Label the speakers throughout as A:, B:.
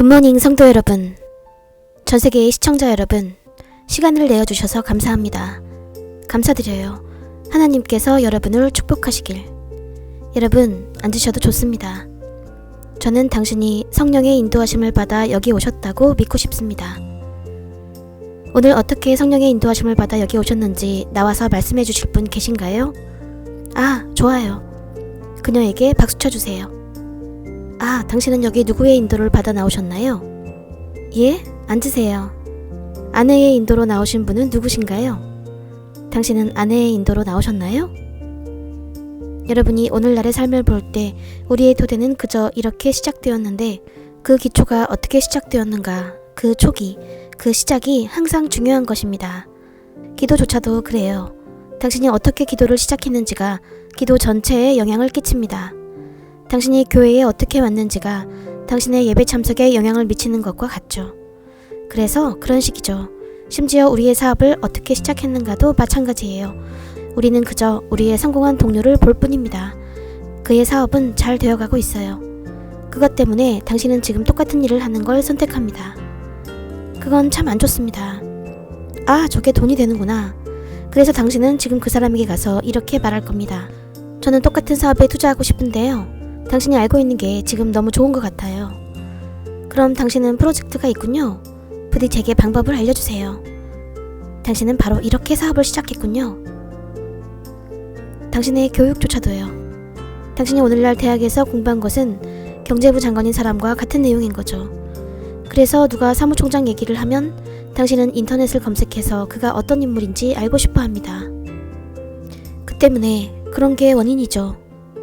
A: 굿모닝 성도 여러분, 전세계의 시청자 여러분, 시간을 내어주셔서 감사합니다. 감사드려요. 하나님께서 여러분을 축복하시길. 여러분, 앉으셔도 좋습니다. 저는 당신이 성령의 인도하심을 받아 여기 오셨다고 믿고 싶습니다. 오늘 어떻게 성령의 인도하심을 받아 여기 오셨는지 나와서 말씀해 주실 분 계신가요? 아, 좋아요. 그녀에게 박수 쳐주세요. 아, 당신은 여기 누구의 인도를 받아 나오셨나요? 예? 앉으세요. 아내의 인도로 나오신 분은 누구신가요? 당신은 아내의 인도로 나오셨나요? 여러분이 오늘날의 삶을 볼 때 우리의 토대는 그저 이렇게 시작되었는데 그 기초가 어떻게 시작되었는가, 그 초기, 그 시작이 항상 중요한 것입니다. 기도조차도 그래요. 당신이 어떻게 기도를 시작했는지가 기도 전체에 영향을 끼칩니다. 당신이 교회에 어떻게 왔는지가 당신의 예배 참석에 영향을 미치는 것과 같죠. 그래서 그런 식이죠. 심지어 우리의 사업을 어떻게 시작했는가도 마찬가지예요. 우리는 그저 우리의 성공한 동료를 볼 뿐입니다. 그의 사업은 잘 되어가고 있어요. 그것 때문에 당신은 지금 똑같은 일을 하는 걸 선택합니다. 그건 참 안 좋습니다. 아, 저게 돈이 되는구나. 그래서 당신은 지금 그 사람에게 가서 이렇게 말할 겁니다. 저는 똑같은 사업에 투자하고 싶은데요. 당신이 알고 있는 게 지금 너무 좋은 것 같아요. 그럼 당신은 프로젝트가 있군요. 부디 제게 방법을 알려주세요. 당신은 바로 이렇게 사업을 시작했군요. 당신의 교육조차도요. 당신이 오늘날 대학에서 공부한 것은 경제부 장관인 사람과 같은 내용인 거죠. 그래서 누가 사무총장 얘기를 하면 당신은 인터넷을 검색해서 그가 어떤 인물인지 알고 싶어 합니다. 그 때문에 그런 게 원인이죠.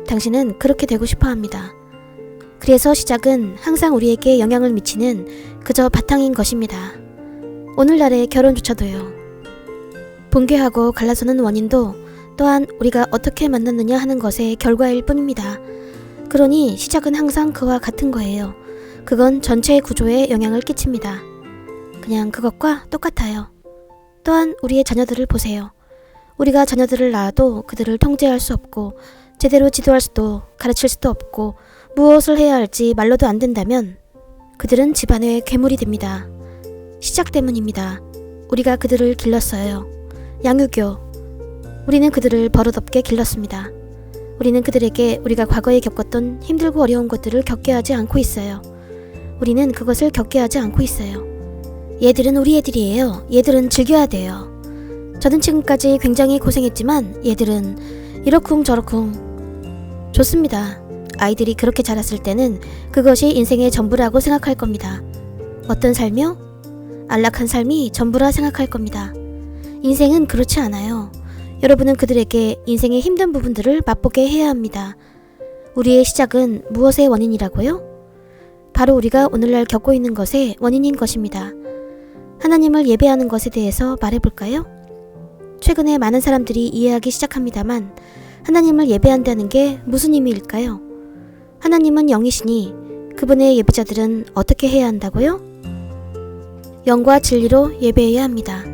A: 당신은 그렇게 되고 싶어 합니다. 그래서 시작은 항상 우리에게 영향을 미치는 그저 바탕인 것입니다. 오늘날의 결혼조차도요. 붕괴하고 갈라서는 원인도 또한 우리가 어떻게 만났느냐 하는 것의 결과일 뿐입니다. 그러니 시작은 항상 그와 같은 거예요. 그건 전체의 구조에 영향을 끼칩니다. 그냥 그것과 똑같아요. 또한 우리의 자녀들을 보세요. 우리가 자녀들을 낳아도 그들을 통제할 수 없고 제대로 지도할 수도 가르칠 수도 없고 무엇을 해야 할지 말로도 안 된다면 그들은 집안의 괴물이 됩니다. 시작 때문입니다. 우리가 그들을 길렀어요. 양육교. 우리는 그들을 버릇없게 길렀습니다. 우리는 그들에게 우리가 과거에 겪었던 힘들고 어려운 것들을 겪게 하지 않고 있어요. 우리는 그것을 겪게 하지 않고 있어요. 얘들은 우리 애들이에요. 얘들은 즐겨야 돼요. 저는 지금까지 굉장히 고생했지만 얘들은 이러쿵저러쿵. 좋습니다. 아이들이 그렇게 자랐을 때는 그것이 인생의 전부라고 생각할 겁니다. 어떤 삶이요? 안락한 삶이 전부라 생각할 겁니다. 인생은 그렇지 않아요. 여러분은 그들에게 인생의 힘든 부분들을 맛보게 해야 합니다. 우리의 시작은 무엇의 원인이라고요? 바로 우리가 오늘날 겪고 있는 것의 원인인 것입니다. 하나님을 예배하는 것에 대해서 말해볼까요? 최근에 많은 사람들이 이해하기 시작합니다만 하나님을 예배한다는 게 무슨 의미일까요? 하나님은 영이시니 그분의 예배자들은 어떻게 해야 한다고요? 영과 진리로 예배해야 합니다.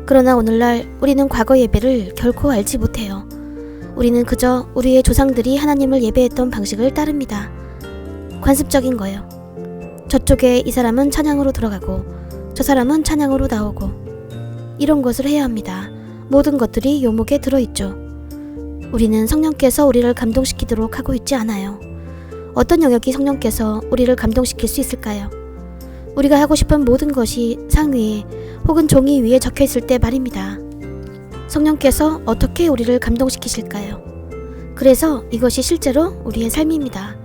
A: 그러나 오늘날 우리는 과거 예배를 결코 알지 못해요. 우리는 그저 우리의 조상들이 하나님을 예배했던 방식을 따릅니다. 관습적인 거요. 저쪽에 이 사람은 찬양으로 들어가고 저 사람은 찬양으로 나오고 이런 것을 해야 합니다. 모든 것들이 요목에 들어있죠. 우리는 성령께서 우리를 감동시키도록 하고 있지 않아요. 어떤 영역이 성령께서 우리를 감동시킬 수 있을까요? 우리가 하고 싶은 모든 것이 상 위에 혹은 종이 위에 적혀 있을 때 말입니다. 성령께서 어떻게 우리를 감동시키실까요? 그래서 이것이 실제로 우리의 삶입니다.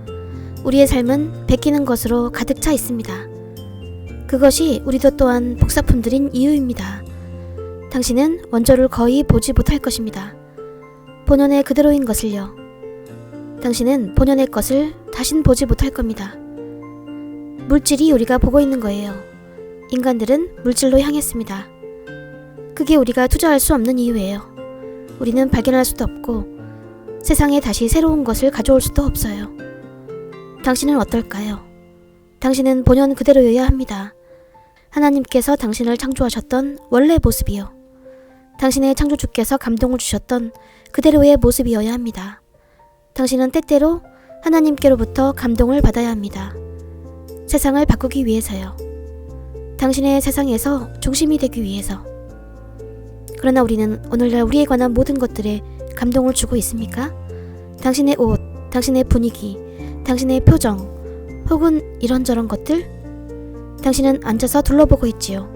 A: 우리의 삶은 베끼는 것으로 가득 차 있습니다. 그것이 우리도 또한 복사품들인 이유입니다. 당신은 원조를 거의 보지 못할 것입니다. 본연의 그대로인 것을요. 당신은 본연의 것을 다신 보지 못할 겁니다. 물질이 우리가 보고 있는 거예요. 인간들은 물질로 향했습니다. 그게 우리가 투자할 수 없는 이유예요. 우리는 발견할 수도 없고 세상에 다시 새로운 것을 가져올 수도 없어요. 당신은 어떨까요? 당신은 본연 그대로여야 합니다. 하나님께서 당신을 창조하셨던 원래 모습이요. 당신의 창조주께서 감동을 주셨던 그대로의 모습이어야 합니다. 당신은 때때로 하나님께로부터 감동을 받아야 합니다. 세상을 바꾸기 위해서요. 당신의 세상에서 중심이 되기 위해서. 그러나 우리는 오늘날 우리에 관한 모든 것들에 감동을 주고 있습니까? 당신의 옷, 당신의 분위기, 당신의 표정, 혹은 이런저런 것들? 당신은 앉아서 둘러보고 있지요.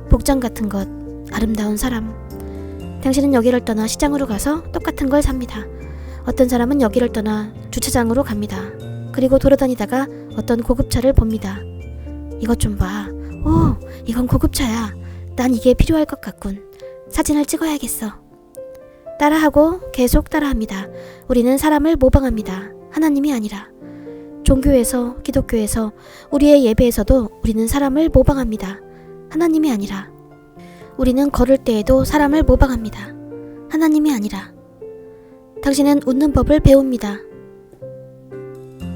A: 복장 같은 것, 아름다운 사람. 당신은 여기를 떠나 시장으로 가서 똑같은 걸 삽니다. 어떤 사람은 여기를 떠나 주차장으로 갑니다. 그리고 돌아다니다가 어떤 고급차를 봅니다. 이것 좀 봐. 오, 이건 고급차야. 난 이게 필요할 것 같군. 사진을 찍어야겠어. 따라하고 계속 따라합니다. 우리는 사람을 모방합니다. 하나님이 아니라. 종교에서, 기독교에서, 우리의 예배에서도 우리는 사람을 모방합니다. 하나님이 아니라. 우리는 걸을 때에도 사람을 모방합니다. 하나님이 아니라. 당신은 웃는 법을 배웁니다.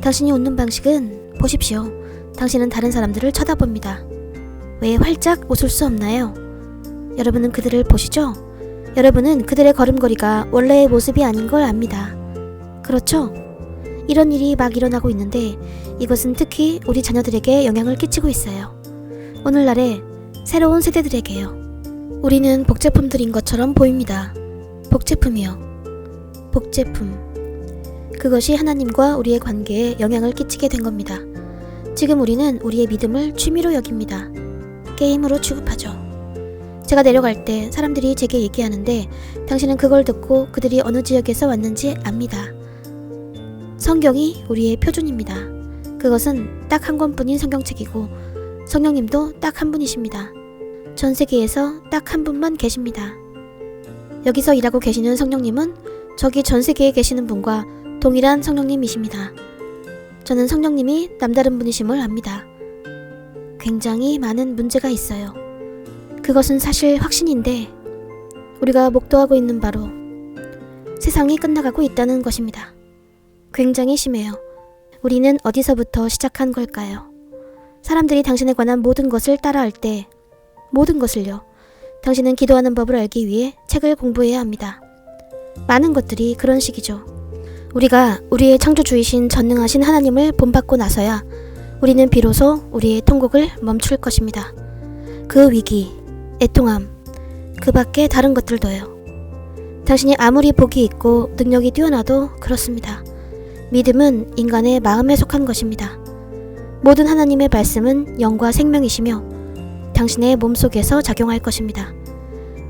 A: 당신이 웃는 방식은 보십시오. 당신은 다른 사람들을 쳐다봅니다. 왜 활짝 웃을 수 없나요? 여러분은 그들을 보시죠? 여러분은 그들의 걸음걸이가 원래의 모습이 아닌 걸 압니다. 그렇죠? 이런 일이 막 일어나고 있는데 이것은 특히 우리 자녀들에게 영향을 끼치고 있어요. 오늘날의 새로운 세대들에게요. 우리는 복제품들인 것처럼 보입니다. 복제품이요. 복제품. 그것이 하나님과 우리의 관계에 영향을 끼치게 된 겁니다. 지금 우리는 우리의 믿음을 취미로 여깁니다. 게임으로 취급하죠. 제가 내려갈 때 사람들이 제게 얘기하는데 당신은 그걸 듣고 그들이 어느 지역에서 왔는지 압니다. 성경이 우리의 표준입니다. 그것은 딱 한 권뿐인 성경책이고 성령님도 딱 한 분이십니다. 전 세계에서 딱 한 분만 계십니다. 여기서 일하고 계시는 성령님은 저기 전 세계에 계시는 분과 동일한 성령님이십니다. 저는 성령님이 남다른 분이심을 압니다. 굉장히 많은 문제가 있어요. 그것은 사실 확신인데 우리가 목도하고 있는 바로 세상이 끝나가고 있다는 것입니다. 굉장히 심해요. 우리는 어디서부터 시작한 걸까요? 사람들이 당신에 관한 모든 것을 따라할 때 모든 것을요. 당신은 기도하는 법을 알기 위해 책을 공부해야 합니다. 많은 것들이 그런 식이죠. 우리가 우리의 창조주이신 전능하신 하나님을 본받고 나서야 우리는 비로소 우리의 통곡을 멈출 것입니다. 그 위기, 애통함, 그 밖에 다른 것들도요. 당신이 아무리 복이 있고 능력이 뛰어나도 그렇습니다. 믿음은 인간의 마음에 속한 것입니다. 모든 하나님의 말씀은 영과 생명이시며 당신의 몸속에서 작용할 것입니다.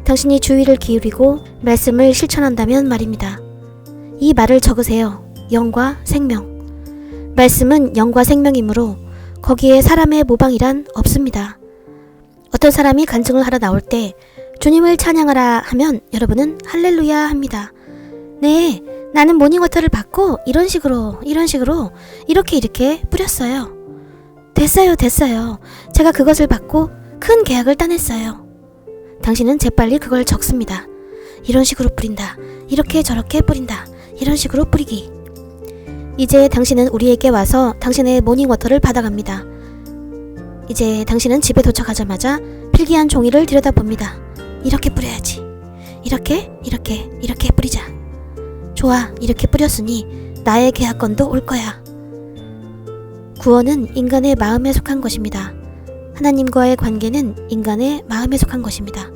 A: 당신이 주의를 기울이고 말씀을 실천한다면 말입니다. 이 말을 적으세요. 영과 생명. 말씀은 영과 생명이므로 거기에 사람의 모방이란 없습니다. 어떤 사람이 간증을 하러 나올 때 주님을 찬양하라 하면 여러분은 할렐루야 합니다. 네, 나는 모닝워터를 받고 이런 식으로 이렇게 뿌렸어요. 됐어요. 제가 그것을 받고 큰 계약을 따냈어요. 당신은 재빨리 그걸 적습니다. 이런 식으로 뿌린다. 이렇게 저렇게 뿌린다. 이런 식으로 뿌리기. 이제 당신은 우리에게 와서 당신의 모닝워터를 받아갑니다. 이제 당신은 집에 도착하자마자 필기한 종이를 들여다봅니다. 이렇게 뿌려야지. 이렇게 뿌리자. 좋아, 이렇게 뿌렸으니 나의 계약권도 올 거야. 구원은 인간의 마음에 속한 것입니다. 하나님과의 관계는 인간의 마음에 속한 것입니다.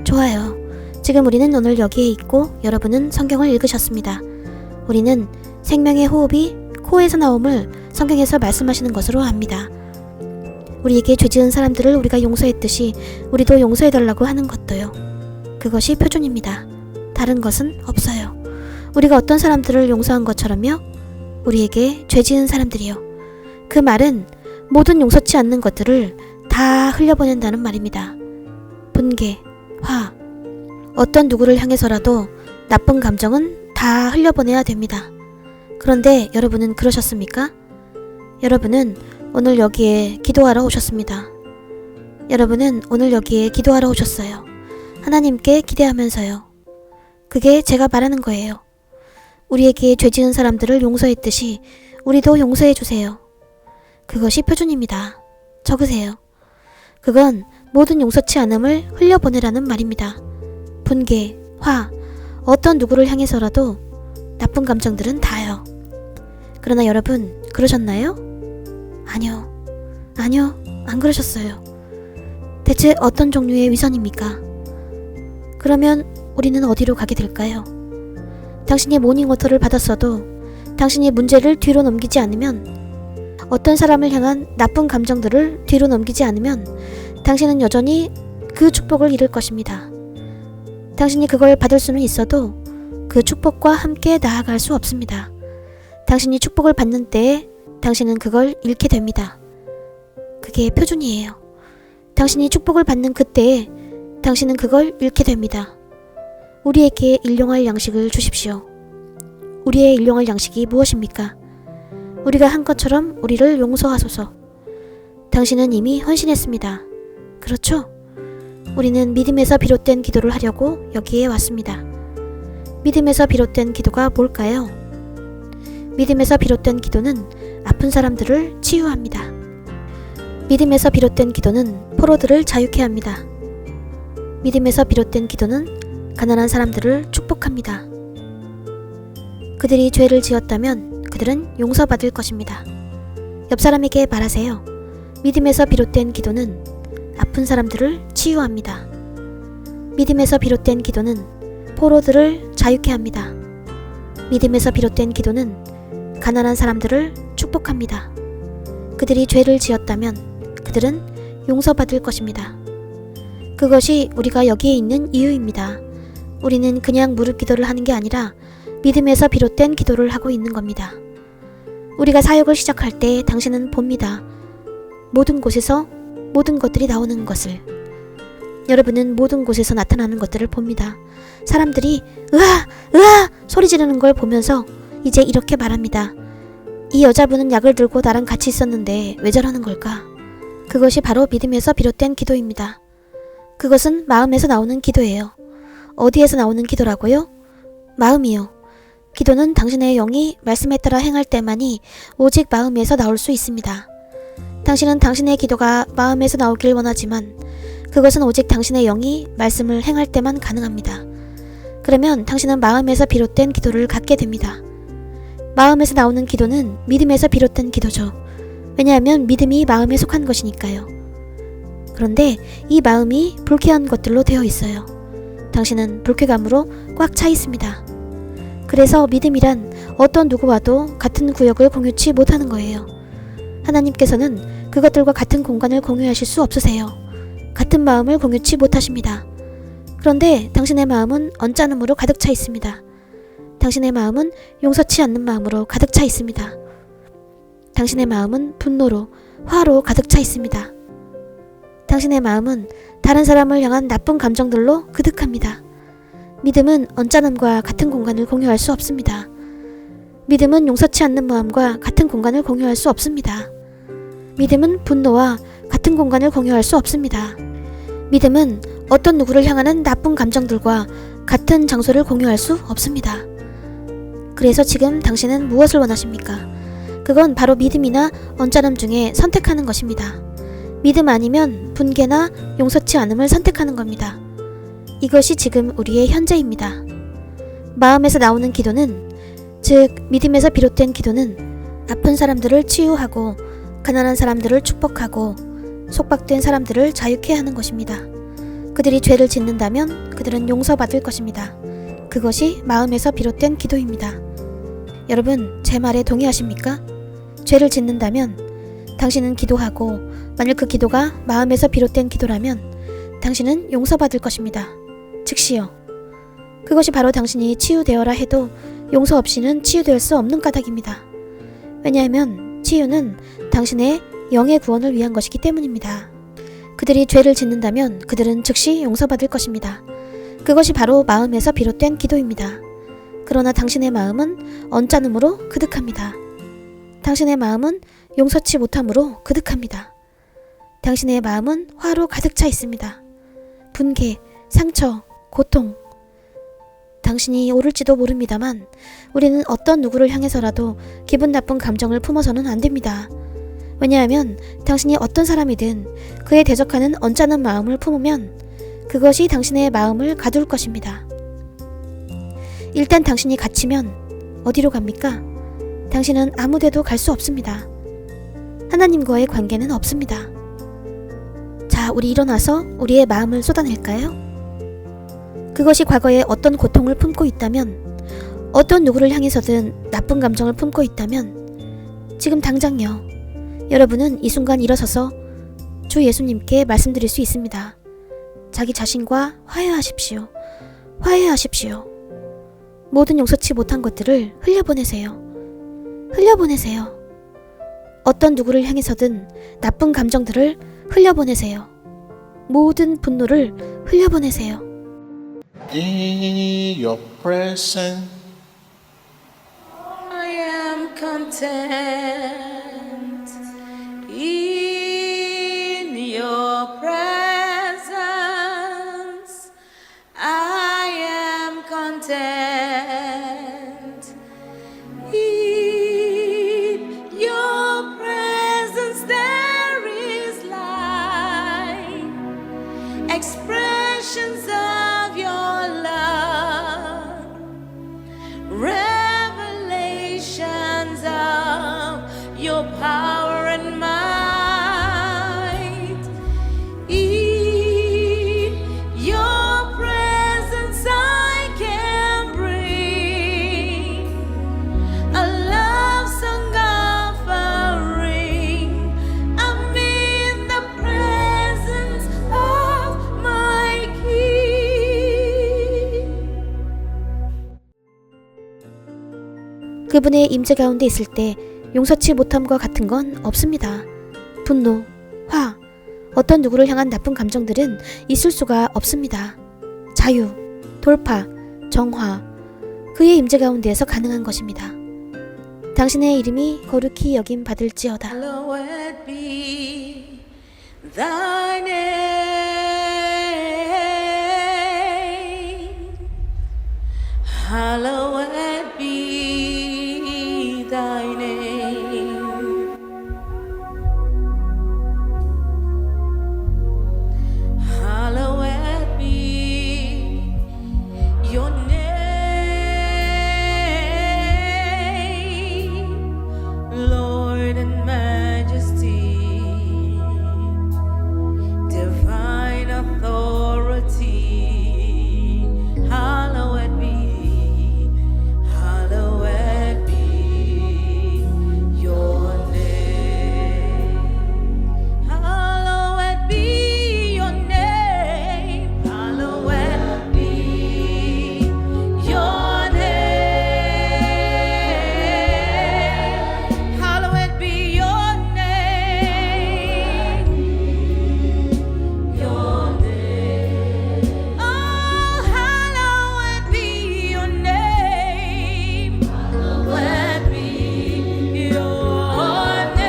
A: 좋아요. 지금 우리는 오늘 여기에 있고 여러분은 성경을 읽으셨습니다. 우리는 생명의 호흡이 코에서 나옴을 성경에서 말씀하시는 것으로 압니다. 우리에게 죄 지은 사람들을 우리가 용서했듯이 우리도 용서해달라고 하는 것도요. 그것이 표준입니다. 다른 것은 없어요. 우리가 어떤 사람들을 용서한 것처럼요. 우리에게 죄 지은 사람들이요. 그 말은 모든 용서치 않는 것들을 다 흘려보낸다는 말입니다. 분개, 화. 어떤 누구를 향해서라도 나쁜 감정은 다 흘려보내야 됩니다. 그런데 여러분은 그러셨습니까? 여러분은 오늘 여기에 기도하러 오셨습니다. 여러분은 오늘 여기에 기도하러 오셨어요. 하나님께 기대하면서요. 그게 제가 말하는 거예요. 우리에게 죄 지은 사람들을 용서했듯이 우리도 용서해 주세요. 그것이 표준입니다. 적으세요. 그건 모든 용서치 않음을 흘려보내라는 말입니다. 분개, 화, 어떤 누구를 향해서라도 나쁜 감정들은 다요. 그러나 여러분, 그러셨나요? 아니요. 아니요, 안 그러셨어요. 대체 어떤 종류의 위선입니까? 그러면 우리는 어디로 가게 될까요? 당신이 모닝워터를 받았어도 당신이 문제를 뒤로 넘기지 않으면, 어떤 사람을 향한 나쁜 감정들을 뒤로 넘기지 않으면 당신은 여전히 그 축복을 잃을 것입니다. 당신이 그걸 받을 수는 있어도 그 축복과 함께 나아갈 수 없습니다. 당신이 축복을 받는 때에 당신은 그걸 잃게 됩니다. 그게 표준이에요. 당신이 축복을 받는 그때에 당신은 그걸 잃게 됩니다. 우리에게 일용할 양식을 주십시오. 우리의 일용할 양식이 무엇입니까? 우리가 한 것처럼 우리를 용서하소서. 당신은 이미 헌신했습니다. 그렇죠? 우리는 믿음에서 비롯된 기도를 하려고 여기에 왔습니다. 믿음에서 비롯된 기도가 뭘까요? 믿음에서 비롯된 기도는 아픈 사람들을 치유합니다. 믿음에서 비롯된 기도는 포로들을 자유케 합니다. 믿음에서 비롯된 기도는 가난한 사람들을 축복합니다. 그들이 죄를 지었다면 그들은 용서받을 것입니다. 옆 사람에게 말하세요. 믿음에서 비롯된 기도는 아픈 사람들을 치유합니다. 믿음에서 비롯된 기도는 포로들을 자유케 합니다. 믿음에서 비롯된 기도는 가난한 사람들을 축복합니다. 그들이 죄를 지었다면 그들은 용서받을 것입니다. 그것이 우리가 여기에 있는 이유입니다. 우리는 그냥 무릎 기도를 하는 게 아니라 믿음에서 비롯된 기도를 하고 있는 겁니다. 우리가 사역을 시작할 때 당신은 봅니다. 모든 곳에서 모든 것들이 나오는 것을. 여러분은 모든 곳에서 나타나는 것들을 봅니다. 사람들이 으아! 으아! 소리 지르는 걸 보면서 이제 이렇게 말합니다. 이 여자분은 약을 들고 나랑 같이 있었는데 왜 저러는 걸까? 그것이 바로 믿음에서 비롯된 기도입니다. 그것은 마음에서 나오는 기도예요. 어디에서 나오는 기도라고요? 마음이요. 기도는 당신의 영이 말씀에 따라 행할 때만이 오직 마음에서 나올 수 있습니다. 당신은 당신의 기도가 마음에서 나오길 원하지만 그것은 오직 당신의 영이 말씀을 행할 때만 가능합니다. 그러면 당신은 마음에서 비롯된 기도를 갖게 됩니다. 마음에서 나오는 기도는 믿음에서 비롯된 기도죠. 왜냐하면 믿음이 마음에 속한 것이니까요. 그런데 이 마음이 불쾌한 것들로 되어 있어요. 당신은 불쾌감으로 꽉 차 있습니다. 그래서 믿음이란 어떤 누구와도 같은 구역을 공유치 못하는 거예요. 하나님께서는 그것들과 같은 공간을 공유하실 수 없으세요. 같은 마음을 공유치 못하십니다. 그런데 당신의 마음은 언짢음으로 가득 차 있습니다. 당신의 마음은 용서치 않는 마음으로 가득 차 있습니다. 당신의 마음은 분노로, 화로 가득 차 있습니다. 당신의 마음은 다른 사람을 향한 나쁜 감정들로 그득합니다. 믿음은 언짢음과 같은 공간을 공유할 수 없습니다. 믿음은 용서치 않는 마음과 같은 공간을 공유할 수 없습니다. 믿음은 분노와 같은 공간을 공유할 수 없습니다. 믿음은 어떤 누구를 향하는 나쁜 감정들과 같은 장소를 공유할 수 없습니다. 그래서 지금 당신은 무엇을 원하십니까? 그건 바로 믿음이나 언짢음 중에 선택하는 것입니다. 믿음 아니면 분개나 용서치 않음을 선택하는 겁니다. 이것이 지금 우리의 현재입니다. 마음에서 나오는 기도는, 즉 믿음에서 비롯된 기도는 아픈 사람들을 치유하고 가난한 사람들을 축복하고 속박된 사람들을 자유케 하는 것입니다. 그들이 죄를 짓는다면 그들은 용서받을 것입니다. 그것이 마음에서 비롯된 기도입니다. 여러분, 제 말에 동의하십니까? 죄를 짓는다면 당신은 기도하고 만일 그 기도가 마음에서 비롯된 기도라면 당신은 용서받을 것입니다. 즉시요. 그것이 바로 당신이 치유되어라 해도 용서 없이는 치유될 수 없는 까닭입니다. 왜냐하면 치유는 당신의 영의 구원을 위한 것이기 때문입니다. 그들이 죄를 짓는다면 그들은 즉시 용서받을 것입니다. 그것이 바로 마음에서 비롯된 기도입니다. 그러나 당신의 마음은 언짢음으로 그득합니다. 당신의 마음은 용서치 못함으로 그득합니다. 당신의 마음은 화로 가득 차 있습니다. 분개, 상처, 고통. 당신이 옳을지도 모릅니다만 우리는 어떤 누구를 향해서라도 기분 나쁜 감정을 품어서는 안 됩니다. 왜냐하면 당신이 어떤 사람이든 그에 대적하는 언짢은 마음을 품으면 그것이 당신의 마음을 가둘 것입니다. 일단 당신이 갇히면 어디로 갑니까? 당신은 아무 데도 갈 수 없습니다. 하나님과의 관계는 없습니다. 자, 우리 일어나서 우리의 마음을 쏟아낼까요? 그것이 과거에 어떤 고통을 품고 있다면, 어떤 누구를 향해서든 나쁜 감정을 품고 있다면 지금 당장요, 여러분은 이 순간 일어서서 주 예수님께 말씀드릴 수 있습니다. 자기 자신과 화해하십시오. 화해하십시오. 모든 용서치 못한 것들을 흘려보내세요. 흘려보내세요. 어떤 누구를 향해서든 나쁜 감정들을 흘려보내세요. 모든 분노를 흘려보내세요.
B: In your presence,
C: I am content. In your presence, I am content. In your presence, there is light, expressions of your love, revelations of your power and might. In your presence I can bring a love song offering. I'm in the presence of my King.
A: 그분의 임재 가운데 있을 때 용서치 못함과 같은 건 없습니다. 분노, 화, 어떤 누구를 향한 나쁜 감정들은 있을 수가 없습니다. 자유, 돌파, 정화, 그의 임재 가운데에서 가능한 것입니다. 당신의 이름이 거룩히 여김 받을지어다.
C: Hallowed be thy name. Hallowed be thy name. Hallowed be your name, Lord and Majesty, divine authority. Hallowed be your name. Hallowed be your name. Hallowed be your name. Hallowed be your name. Your name. Oh, hallowed be your name. Hallowed be your name.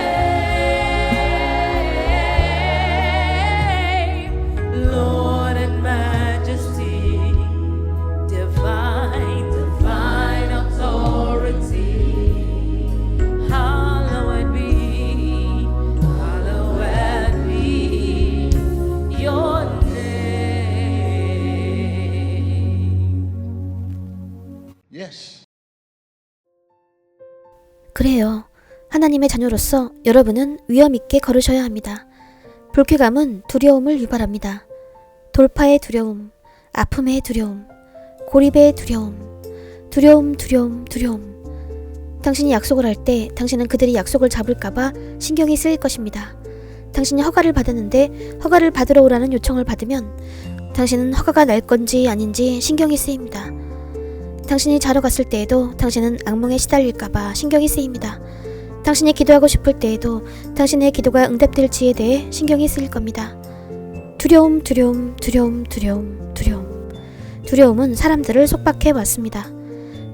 C: Lord and Majesty, divine authority. Hallowed be your name.
B: yes.
A: 그래요. 하나님의 자녀로서 여러분은 위험 있게 걸으셔야 합니다. 불쾌감은 두려움을 유발합니다. 돌파의 두려움, 아픔의 두려움, 고립의 두려움, 두려움. 당신이 약속을 할 때 당신은 그들이 약속을 잡을까봐 신경이 쓰일 것입니다. 당신이 허가를 받았는데 허가를 받으러 오라는 요청을 받으면 당신은 허가가 날 건지 아닌지 신경이 쓰입니다. 당신이 자러 갔을 때에도 당신은 악몽에 시달릴까봐 신경이 쓰입니다. 당신이 기도하고 싶을 때에도 당신의 기도가 응답될지에 대해 신경이 쓰일 겁니다. 두려움은 사람들을 속박해 왔습니다.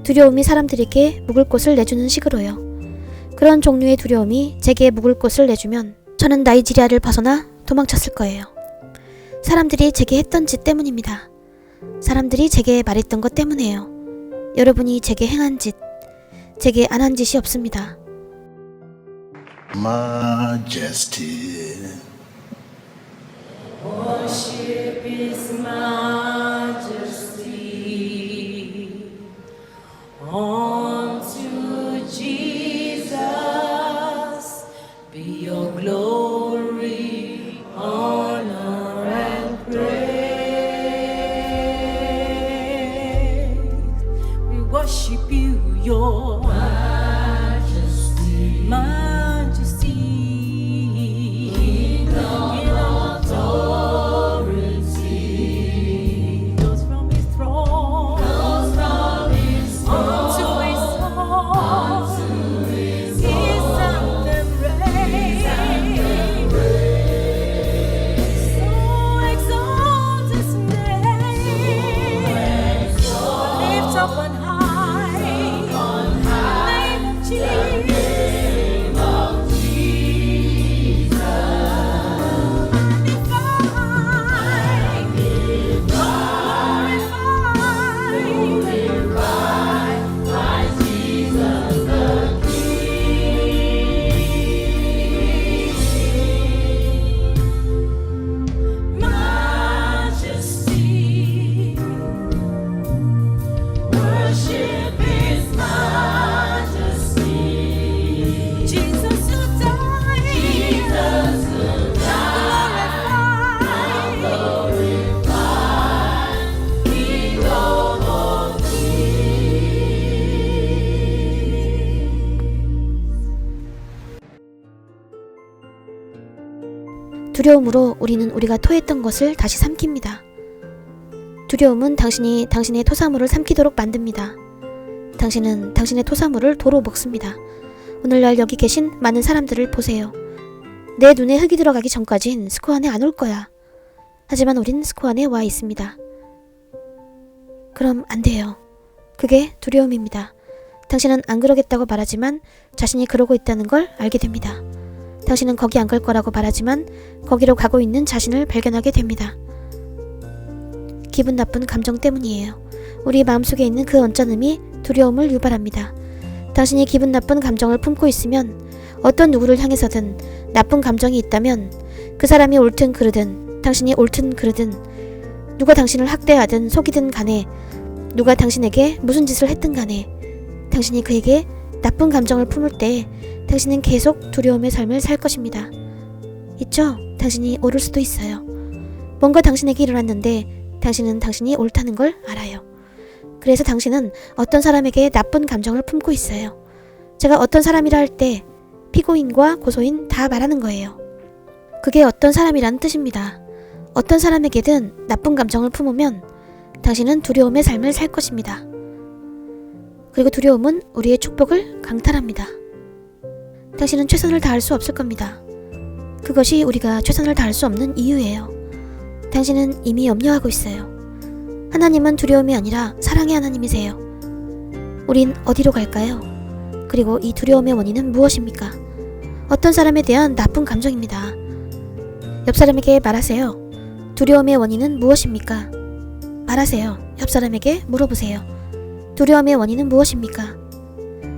A: 두려움이 사람들에게 묵을 곳을 내주는 식으로요. 그런 종류의 두려움이 제게 묵을 곳을 내주면 저는 나이지리아를 벗어나 도망쳤을 거예요. 사람들이 제게 했던 짓 때문입니다. 사람들이 제게 말했던 것 때문이에요. 여러분이 제게 행한 짓, 제게 안 한 짓이 없습니다.
B: Majesty.
C: Worship His majesty. Unto Jesus be your up on high. Name of Jesus. Glorify my Jesus the King. Majesty, worship His majesty. Jesus who died, Jesus who died, glorify, King of all
A: 두려움으로 우리는 우리가 토했던 것을 다시 삼킵니다. 두려움은 당신이 당신의 토사물을 삼키도록 만듭니다. 당신은 당신의 토사물을 도로 먹습니다. 오늘날 여기 계신 많은 사람들을 보세요. 내 눈에 흙이 들어가기 전까진 스코 안에 안 올 거야. 하지만 우린 스코 안에 와 있습니다. 그럼 안 돼요. 그게 두려움입니다. 당신은 안 그러겠다고 말하지만 자신이 그러고 있다는 걸 알게 됩니다. 당신은 거기 안 갈 거라고 말하지만 거기로 가고 있는 자신을 발견하게 됩니다. 기분 나쁜 감정 때문이에요. 우리 마음속에 있는 그 언짢음이 두려움을 유발합니다. 당신이 기분 나쁜 감정을 품고 있으면 어떤 누구를 향해서든 나쁜 감정이 있다면 그 사람이 옳든 그르든 당신이 옳든 그르든 누가 당신을 학대하든 속이든 간에 누가 당신에게 무슨 짓을 했든 간에 당신이 그에게 나쁜 감정을 품을 때 당신은 계속 두려움의 삶을 살 것입니다. 있죠? 당신이 옳을 수도 있어요. 뭔가 당신에게 일어났는데 당신은 당신이 옳다는 걸 알아요. 그래서 당신은 어떤 사람에게 나쁜 감정을 품고 있어요. 제가 어떤 사람이라 할 때 피고인과 고소인 다 말하는 거예요. 그게 어떤 사람이라는 뜻입니다. 어떤 사람에게든 나쁜 감정을 품으면 당신은 두려움의 삶을 살 것입니다. 그리고 두려움은 우리의 축복을 강탈합니다. 당신은 최선을 다할 수 없을 겁니다. 그것이 우리가 최선을 다할 수 없는 이유예요. 당신은 이미 염려하고 있어요. 하나님은 두려움이 아니라 사랑의 하나님이세요. 우린 어디로 갈까요? 그리고 이 두려움의 원인은 무엇입니까? 어떤 사람에 대한 나쁜 감정입니다. 옆 사람에게 말하세요. 두려움의 원인은 무엇입니까? 말하세요. 옆 사람에게 물어보세요. 두려움의 원인은 무엇입니까?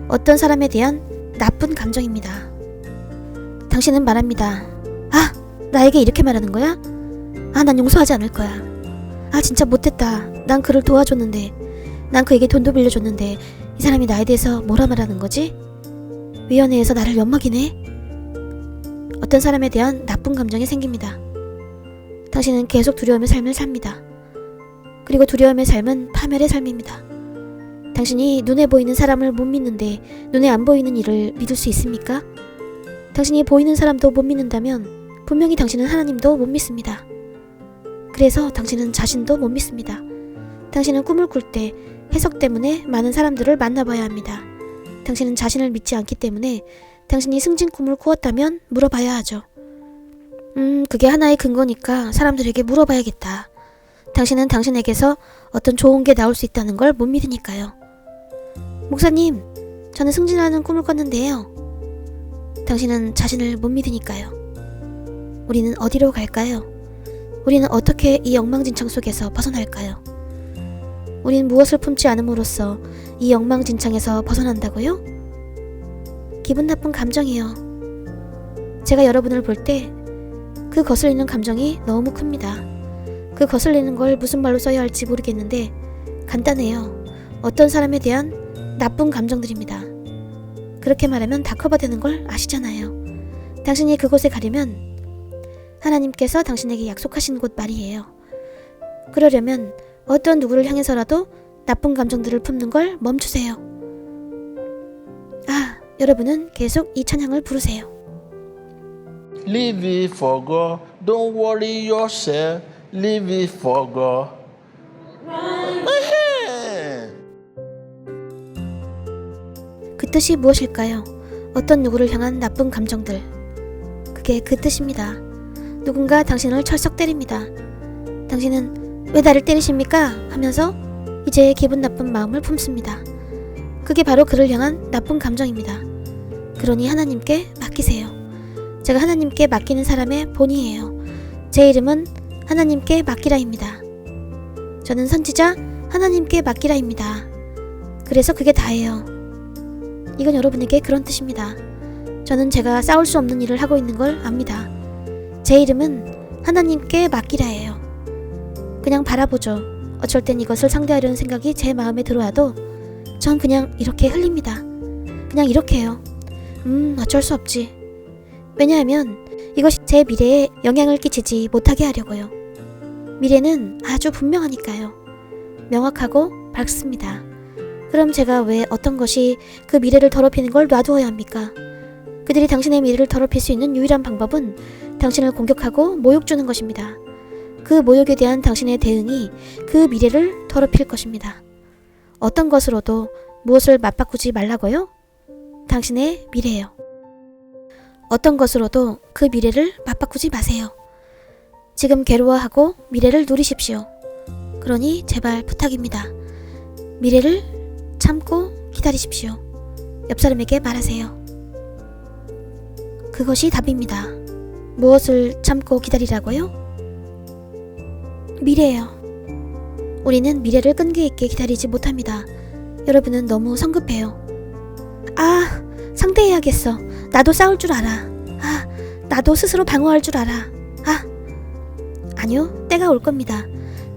A: 어떤 사람에 대한 나쁜 감정입니다. 당신은 말합니다. 아, 나에게 이렇게 말하는 거야? 아, 난 용서하지 않을 거야. 아, 진짜 못됐다. 난 그를 도와줬는데, 난 그에게 돈도 빌려줬는데 이 사람이 나에 대해서 뭐라 말하는 거지? 위원회에서 나를 엿먹이네? 어떤 사람에 대한 나쁜 감정이 생깁니다. 당신은 계속 두려움의 삶을 삽니다. 그리고 두려움의 삶은 파멸의 삶입니다. 당신이 눈에 보이는 사람을 못 믿는데 눈에 안 보이는 일을 믿을 수 있습니까? 당신이 보이는 사람도 못 믿는다면 분명히 당신은 하나님도 못 믿습니다. 그래서 당신은 자신도 못 믿습니다. 당신은 꿈을 꿀 때 해석 때문에 많은 사람들을 만나봐야 합니다. 당신은 자신을 믿지 않기 때문에 당신이 승진 꿈을 꾸었다면 물어봐야 하죠. 그게 하나의 근거니까 사람들에게 물어봐야겠다. 당신은 당신에게서 어떤 좋은 게 나올 수 있다는 걸 못 믿으니까요. 목사님, 저는 승진하는 꿈을 꿨는데요. 당신은 자신을 못 믿으니까요. 우리는 어디로 갈까요? 우리는 어떻게 이 엉망진창 속에서 벗어날까요? 우린 무엇을 품지 않음으로써 이 엉망진창에서 벗어난다고요? 기분 나쁜 감정이요. 제가 여러분을 볼 때 그 거슬리는 감정이 너무 큽니다. 그 거슬리는 걸 무슨 말로 써야 할지 모르겠는데 간단해요. 어떤 사람에 대한 나쁜 감정들입니다. 그렇게 말하면 다 커버되는 걸 아시잖아요. 당신이 그곳에 가려면 하나님께서 당신에게 약속하신 곳 말이에요. 그러려면 어떤 누구를 향해서라도 나쁜 감정들을 품는 걸 멈추세요. 아, 여러분은 계속 이 찬양을 부르세요.
B: Live it for God. Don't worry yourself. Live it for God. 에헤.
A: 그 뜻이 무엇일까요? 어떤 누구를 향한 나쁜 감정들. 그게 그 뜻입니다. 누군가 당신을 철썩 때립니다. 당신은 왜 나를 때리십니까? 하면서 이제 기분 나쁜 마음을 품습니다. 그게 바로 그를 향한 나쁜 감정입니다. 그러니 하나님께 맡기세요. 제가 하나님께 맡기는 사람의 본이에요. 제 이름은 하나님께 맡기라입니다. 저는 선지자 하나님께 맡기라입니다. 그래서 그게 다예요. 이건 여러분에게 그런 뜻입니다. 저는 제가 싸울 수 없는 일을 하고 있는 걸 압니다. 제 이름은 하나님께 맡기라예요. 그냥 바라보죠. 어쩔 땐 이것을 상대하려는 생각이 제 마음에 들어와도 전 그냥 이렇게 흘립니다. 그냥 이렇게요. 어쩔 수 없지. 왜냐하면 이것이 제 미래에 영향을 끼치지 못하게 하려고요. 미래는 아주 분명하니까요. 명확하고 밝습니다. 그럼 제가 왜 어떤 것이 그 미래를 더럽히는 걸 놔두어야 합니까? 그들이 당신의 미래를 더럽힐 수 있는 유일한 방법은 당신을 공격하고 모욕 주는 것입니다. 그 모욕에 대한 당신의 대응이 그 미래를 더럽힐 것입니다. 어떤 것으로도 무엇을 맞바꾸지 말라고요? 당신의 미래예요. 어떤 것으로도 그 미래를 맞바꾸지 마세요. 지금 괴로워하고 미래를 누리십시오. 그러니 제발 부탁입니다. 미래를 참고 기다리십시오. 옆 사람에게 말하세요. 그것이 답입니다. 무엇을 참고 기다리라고요? 미래예요. 우리는 미래를 끈기 있게 기다리지 못합니다. 여러분은 너무 성급해요. 아, 상대해야겠어. 나도 싸울 줄 알아. 아, 나도 스스로 방어할 줄 알아. 아, 아니요, 때가 올 겁니다.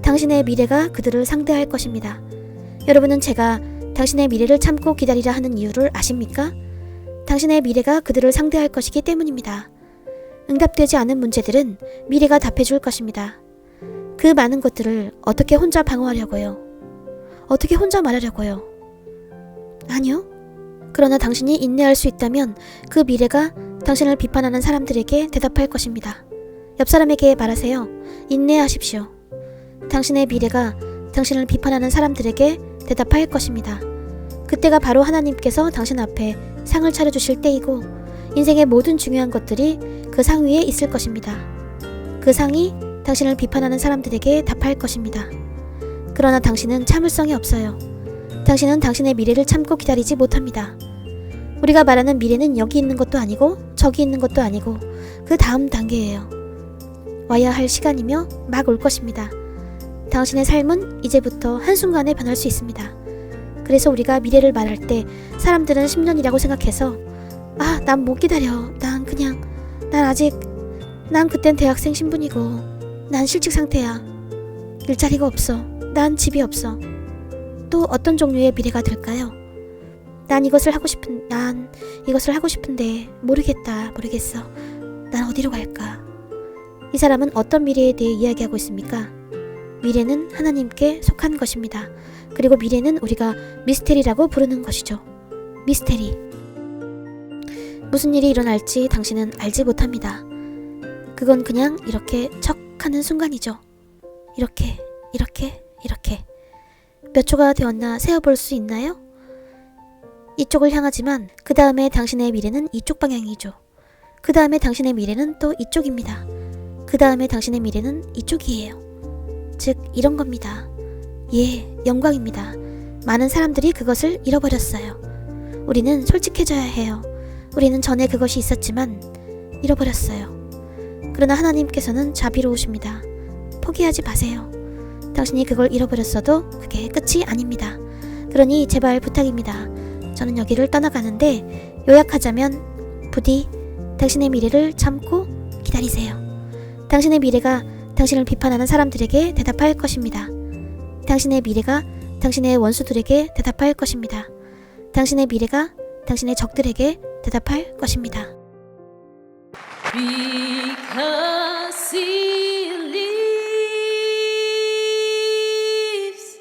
A: 당신의 미래가 그들을 상대할 것입니다. 여러분은 제가 당신의 미래를 참고 기다리라 하는 이유를 아십니까? 당신의 미래가 그들을 상대할 것이기 때문입니다. 응답되지 않은 문제들은 미래가 답해줄 것입니다. 그 많은 것들을 어떻게 혼자 방어하려고요? 어떻게 혼자 말하려고요? 아니요. 그러나 당신이 인내할 수 있다면 그 미래가 당신을 비판하는 사람들에게 대답할 것입니다. 옆 사람에게 말하세요. 인내하십시오. 당신의 미래가 당신을 비판하는 사람들에게 대답할 것입니다. 그때가 바로 하나님께서 당신 앞에 상을 차려주실 때이고 인생의 모든 중요한 것들이 그 상 위에 있을 것입니다. 그 상이 당신을 비판하는 사람들에게 답할 것입니다. 그러나 당신은 참을성이 없어요. 당신은 당신의 미래를 참고 기다리지 못합니다. 우리가 말하는 미래는 여기 있는 것도 아니고 저기 있는 것도 아니고 그 다음 단계예요. 와야 할 시간이며 막 올 것입니다. 당신의 삶은 이제부터 한순간에 변할 수 있습니다. 그래서 우리가 미래를 말할 때 사람들은 10년이라고 생각해서 아, 난 못 기다려. 난 그땐 대학생 신분이고 난 실직 상태야. 일자리가 없어. 난 집이 없어. 또 어떤 종류의 미래가 될까요? 난 이것을 하고 싶은데 모르겠어. 난 어디로 갈까? 이 사람은 어떤 미래에 대해 이야기하고 있습니까? 미래는 하나님께 속한 것입니다. 그리고 미래는 우리가 미스테리라고 부르는 것이죠. 미스테리. 무슨 일이 일어날지 당신은 알지 못합니다. 그건 그냥 이렇게 척 하는 순간이죠. 이렇게. 몇 초가 되었나 세어볼 수 있나요? 이쪽을 향하지만 그 다음에 당신의 미래는 이쪽 방향이죠. 그 다음에 당신의 미래는 또 이쪽입니다. 그 다음에 당신의 미래는 이쪽이에요. 즉 이런 겁니다. 예, 영광입니다. 많은 사람들이 그것을 잃어버렸어요. 우리는 솔직해져야 해요. 우리는 전에 그것이 있었지만 잃어버렸어요. 그러나 하나님께서는 자비로우십니다. 포기하지 마세요. 당신이 그걸 잃어버렸어도 그게 끝이 아닙니다. 그러니 제발 부탁입니다. 저는 여기를 떠나가는데 요약하자면 부디 당신의 미래를 참고 기다리세요. 당신의 미래가 당신을 비판하는 사람들에게 대답할 것입니다. 당신의 미래가 당신의 원수들에게 대답할 것입니다. 당신의 미래가 당신의 적들에게 대답할 것입니다.
C: Because he lives,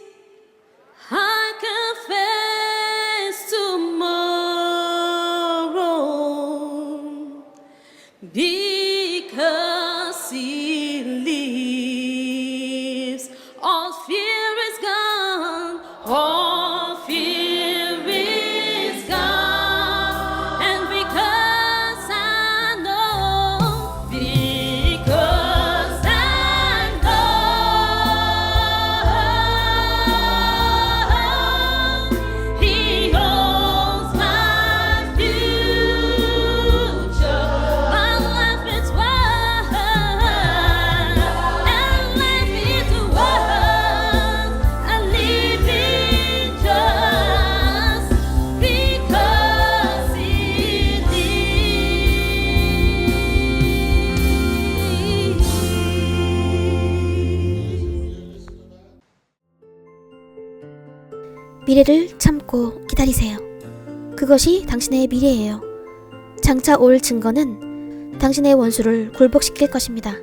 C: I can face tomorrow. Because he lives, all fear is gone. All fear is gone. And because I know, because I know,
A: 미래를 참고 기다리세요. 그것이 당신의 미래예요. 장차 올 증거는 당신의 원수를 굴복시킬 것입니다.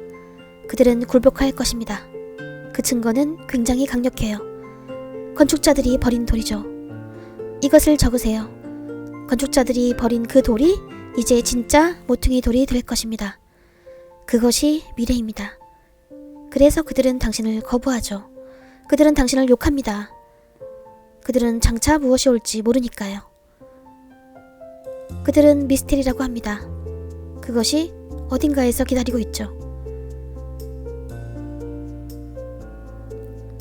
A: 그들은 굴복할 것입니다. 그 증거는 굉장히 강력해요. 건축자들이 버린 돌이죠. 이것을 적으세요. 건축자들이 버린 그 돌이 이제 진짜 모퉁이 돌이 될 것입니다. 그것이 미래입니다. 그래서 그들은 당신을 거부하죠. 그들은 당신을 욕합니다. 그들은 장차 무엇이 올지 모르니까요. 그들은 미스테리라고 합니다. 그것이 어딘가에서 기다리고 있죠.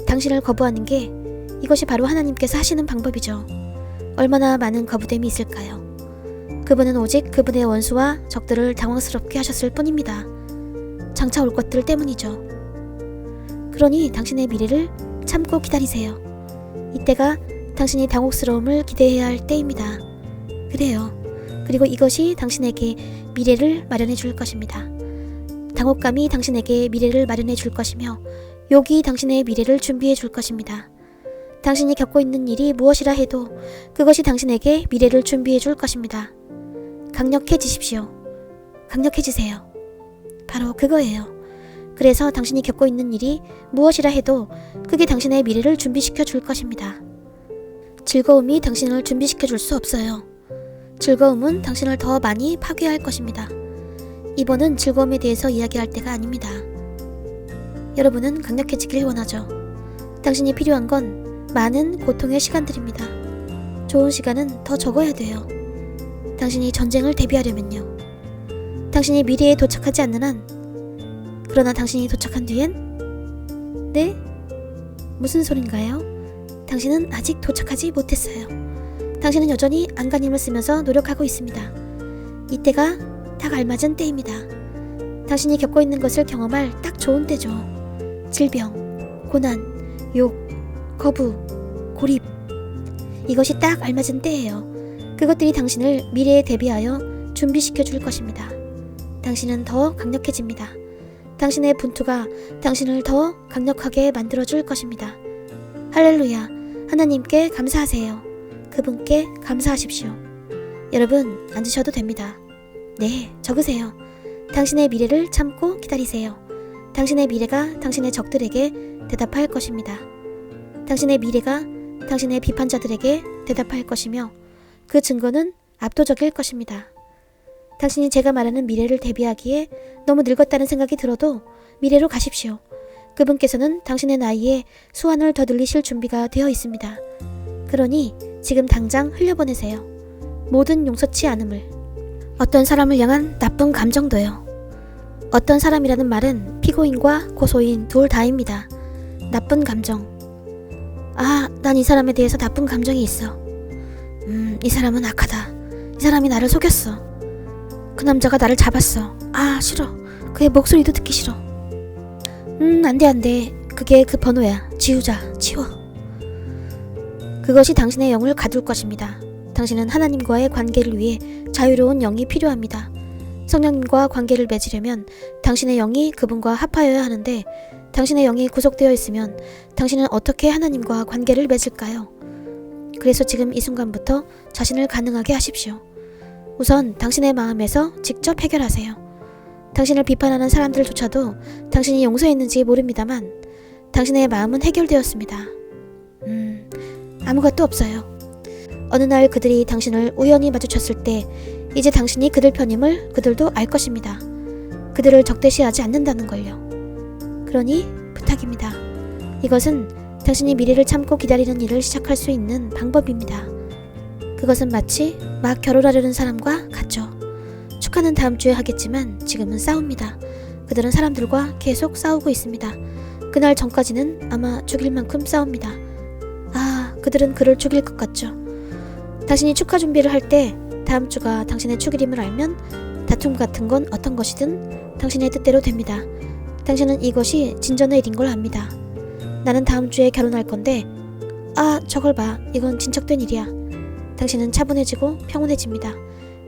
A: 당신을 거부하는 게 이것이 바로 하나님께서 하시는 방법이죠. 얼마나 많은 거부됨이 있을까요? 그분은 오직 그분의 원수와 적들을 당황스럽게 하셨을 뿐입니다. 장차 올 것들 때문이죠. 그러니 당신의 미래를 참고 기다리세요. 이때가 당신이 당혹스러움을 기대해야 할 때입니다. 그래요. 그리고 이것이 당신에게 미래를 마련해 줄 것입니다. 당혹감이 당신에게 미래를 마련해 줄 것이며 욕이 당신의 미래를 준비해 줄 것입니다. 당신이 겪고 있는 일이 무엇이라 해도 그것이 당신에게 미래를 준비해 줄 것입니다. 강력해지십시오. 강력해지세요. 바로 그거예요. 그래서 당신이 겪고 있는 일이 무엇이라 해도 그게 당신의 미래를 준비시켜 줄 것입니다. 즐거움이 당신을 준비시켜 줄 수 없어요. 즐거움은 당신을 더 많이 파괴할 것입니다. 이번은 즐거움에 대해서 이야기할 때가 아닙니다. 여러분은 강력해지길 원하죠. 당신이 필요한 건 많은 고통의 시간들입니다. 좋은 시간은 더 적어야 돼요. 당신이 전쟁을 대비하려면요. 당신이 미래에 도착하지 않는 한, 그러나 당신이 도착한 뒤엔, 네? 무슨 소린가요? 당신은 아직 도착하지 못했어요. 당신은 여전히 안간힘을 쓰면서 노력하고 있습니다. 이때가 딱 알맞은 때입니다. 당신이 겪고 있는 것을 경험할 딱 좋은 때죠. 질병, 고난, 욕, 거부, 고립. 이것이 딱 알맞은 때예요. 그것들이 당신을 미래에 대비하여 준비시켜 줄 것입니다. 당신은 더 강력해집니다. 당신의 분투가 당신을 더 강력하게 만들어 줄 것입니다. 할렐루야. 하나님께 감사하세요. 그분께 감사하십시오. 여러분, 앉으셔도 됩니다. 네, 적으세요. 당신의 미래를 참고 기다리세요. 당신의 미래가 당신의 적들에게 대답할 것입니다. 당신의 미래가 당신의 비판자들에게 대답할 것이며 그 증거는 압도적일 것입니다. 당신이 제가 말하는 미래를 대비하기에 너무 늙었다는 생각이 들어도 미래로 가십시오. 그분께서는 당신의 나이에 수완을 더 늘리실 준비가 되어 있습니다. 그러니 지금 당장 흘려보내세요. 모든 용서치 않음을. 어떤 사람을 향한 나쁜 감정도요. 어떤 사람이라는 말은 피고인과 고소인 둘 다입니다. 나쁜 감정. 아, 난 이 사람에 대해서 나쁜 감정이 있어. 이 사람은 악하다. 이 사람이 나를 속였어. 그 남자가 나를 잡았어. 아, 싫어. 그의 목소리도 듣기 싫어. 안 돼. 그게 그 번호야. 지우자. 지워. 그것이 당신의 영을 가둘 것입니다. 당신은 하나님과의 관계를 위해 자유로운 영이 필요합니다. 성령님과 관계를 맺으려면 당신의 영이 그분과 합하여야 하는데 당신의 영이 구속되어 있으면 당신은 어떻게 하나님과 관계를 맺을까요? 그래서 지금 이 순간부터 자신을 가능하게 하십시오. 우선 당신의 마음에서 직접 해결하세요. 당신을 비판하는 사람들조차도 당신이 용서했는지 모릅니다만 당신의 마음은 해결되었습니다. 아무것도 없어요. 어느 날 그들이 당신을 우연히 마주쳤을 때 이제 당신이 그들 편임을 그들도 알 것입니다. 그들을 적대시하지 않는다는 걸요. 그러니 부탁입니다. 이것은 당신이 미래를 참고 기다리는 일을 시작할 수 있는 방법입니다. 그것은 마치 막 결혼하려는 사람과 같죠. 축하는 다음 주에 하겠지만 지금은 싸웁니다. 그들은 사람들과 계속 싸우고 있습니다. 그날 전까지는 아마 죽일 만큼 싸웁니다. 아, 그들은 그를 죽일 것 같죠. 당신이 축하 준비를 할 때 다음 주가 당신의 축일임을 알면 다툼 같은 건 어떤 것이든 당신의 뜻대로 됩니다. 당신은 이것이 진전의 일인 걸 압니다. 나는 다음 주에 결혼할 건데 아, 저걸 봐. 이건 진척된 일이야. 당신은 차분해지고 평온해집니다.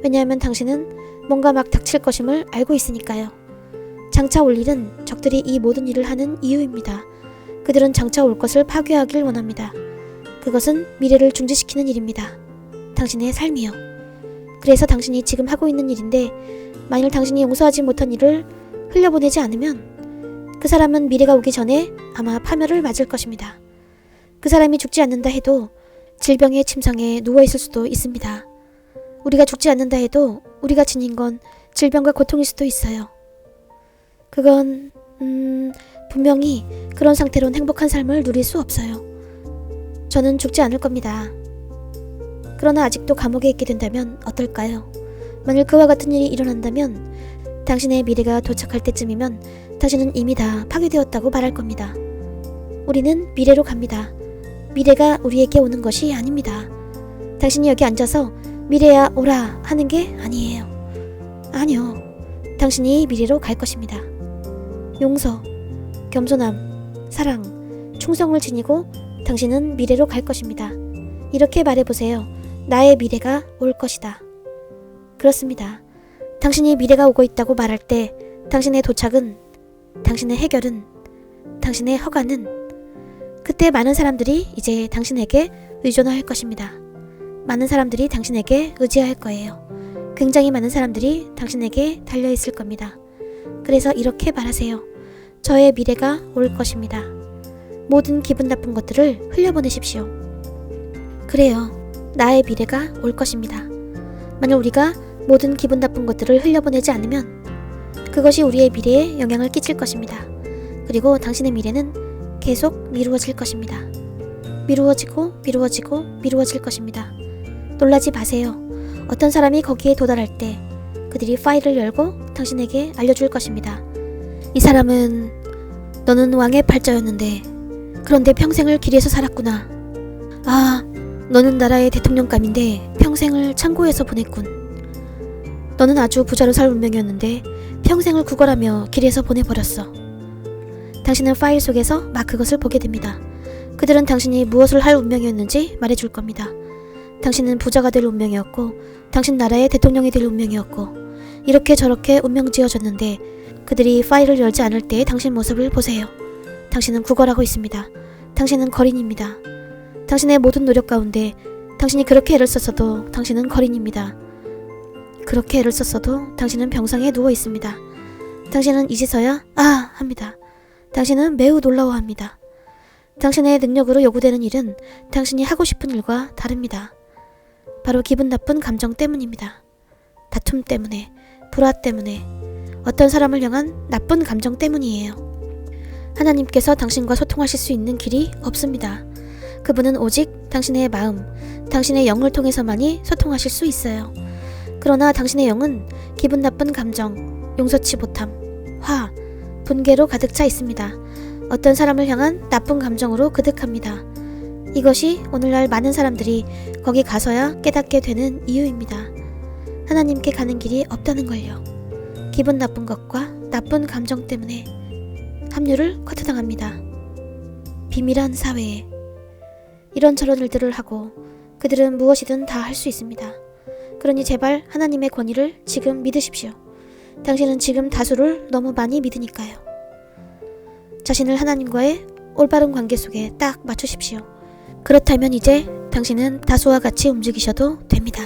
A: 왜냐하면 당신은 뭔가 막 닥칠 것임을 알고 있으니까요. 장차 올 일은 적들이 이 모든 일을 하는 이유입니다. 그들은 장차 올 것을 파괴하길 원합니다. 그것은 미래를 중지시키는 일입니다. 당신의 삶이요. 그래서 당신이 지금 하고 있는 일인데 만일 당신이 용서하지 못한 일을 흘려보내지 않으면 그 사람은 미래가 오기 전에 아마 파멸을 맞을 것입니다. 그 사람이 죽지 않는다 해도 질병의 침상에 누워있을 수도 있습니다. 우리가 죽지 않는다 해도 우리가 지닌 건 질병과 고통일 수도 있어요. 그건 분명히 그런 상태로는 행복한 삶을 누릴 수 없어요. 저는 죽지 않을 겁니다. 그러나 아직도 감옥에 있게 된다면 어떨까요? 만일 그와 같은 일이 일어난다면 당신의 미래가 도착할 때쯤이면 당신은 이미 다 파괴되었다고 말할 겁니다. 우리는 미래로 갑니다. 미래가 우리에게 오는 것이 아닙니다. 당신이 여기 앉아서 미래야 오라 하는 게 아니에요. 아니요. 당신이 미래로 갈 것입니다. 용서, 겸손함, 사랑, 충성을 지니고 당신은 미래로 갈 것입니다. 이렇게 말해보세요. 나의 미래가 올 것이다. 그렇습니다. 당신이 미래가 오고 있다고 말할 때 당신의 도착은, 당신의 해결은, 당신의 허가는 그때 많은 사람들이 이제 당신에게 의존할 것입니다. 많은 사람들이 당신에게 의지할 거예요. 굉장히 많은 사람들이 당신에게 달려있을 겁니다. 그래서 이렇게 말하세요. 저의 미래가 올 것입니다. 모든 기분 나쁜 것들을 흘려보내십시오. 그래요. 나의 미래가 올 것입니다. 만약 우리가 모든 기분 나쁜 것들을 흘려보내지 않으면 그것이 우리의 미래에 영향을 끼칠 것입니다. 그리고 당신의 미래는 계속 미루어질 것입니다. 미루어지고 미루어지고 미루어질 것입니다. 놀라지 마세요. 어떤 사람이 거기에 도달할 때 그들이 파일을 열고 당신에게 알려줄 것입니다. 이 사람은 너는 왕의 팔자였는데 그런데 평생을 길에서 살았구나. 아, 너는 나라의 대통령감인데 평생을 창고에서 보냈군. 너는 아주 부자로 살 운명이었는데 평생을 구걸하며 길에서 보내버렸어. 당신은 파일 속에서 막 그것을 보게 됩니다. 그들은 당신이 무엇을 할 운명이었는지 말해줄 겁니다. 당신은 부자가 될 운명이었고 당신 나라의 대통령이 될 운명이었고 이렇게 저렇게 운명 지어졌는데 그들이 파일을 열지 않을 때의 당신 모습을 보세요. 당신은 구걸하고 있습니다. 당신은 거린입니다. 당신의 모든 노력 가운데 당신이 그렇게 애를 썼어도 당신은 거린입니다. 그렇게 애를 썼어도 당신은 병상에 누워 있습니다. 당신은 이제서야 아 합니다. 당신은 매우 놀라워합니다. 당신의 능력으로 요구되는 일은 당신이 하고 싶은 일과 다릅니다. 바로 기분 나쁜 감정 때문입니다. 다툼 때문에, 불화 때문에, 어떤 사람을 향한 나쁜 감정 때문이에요. 하나님께서 당신과 소통하실 수 있는 길이 없습니다. 그분은 오직 당신의 마음, 당신의 영을 통해서만이 소통하실 수 있어요. 그러나 당신의 영은 기분 나쁜 감정, 용서치 못함, 화, 분개로 가득 차 있습니다. 어떤 사람을 향한 나쁜 감정으로 그득합니다. 이것이 오늘날 많은 사람들이 거기 가서야 깨닫게 되는 이유입니다. 하나님께 가는 길이 없다는 걸요. 기분 나쁜 것과 나쁜 감정 때문에 합류를 커트당합니다. 비밀한 사회에 이런저런 일들을 하고 그들은 무엇이든 다 할 수 있습니다. 그러니 제발 하나님의 권위를 지금 믿으십시오. 당신은 지금 다수를 너무 많이 믿으니까요. 자신을 하나님과의 올바른 관계 속에 딱 맞추십시오. 그렇다면 이제 당신은 다수와 같이 움직이셔도 됩니다.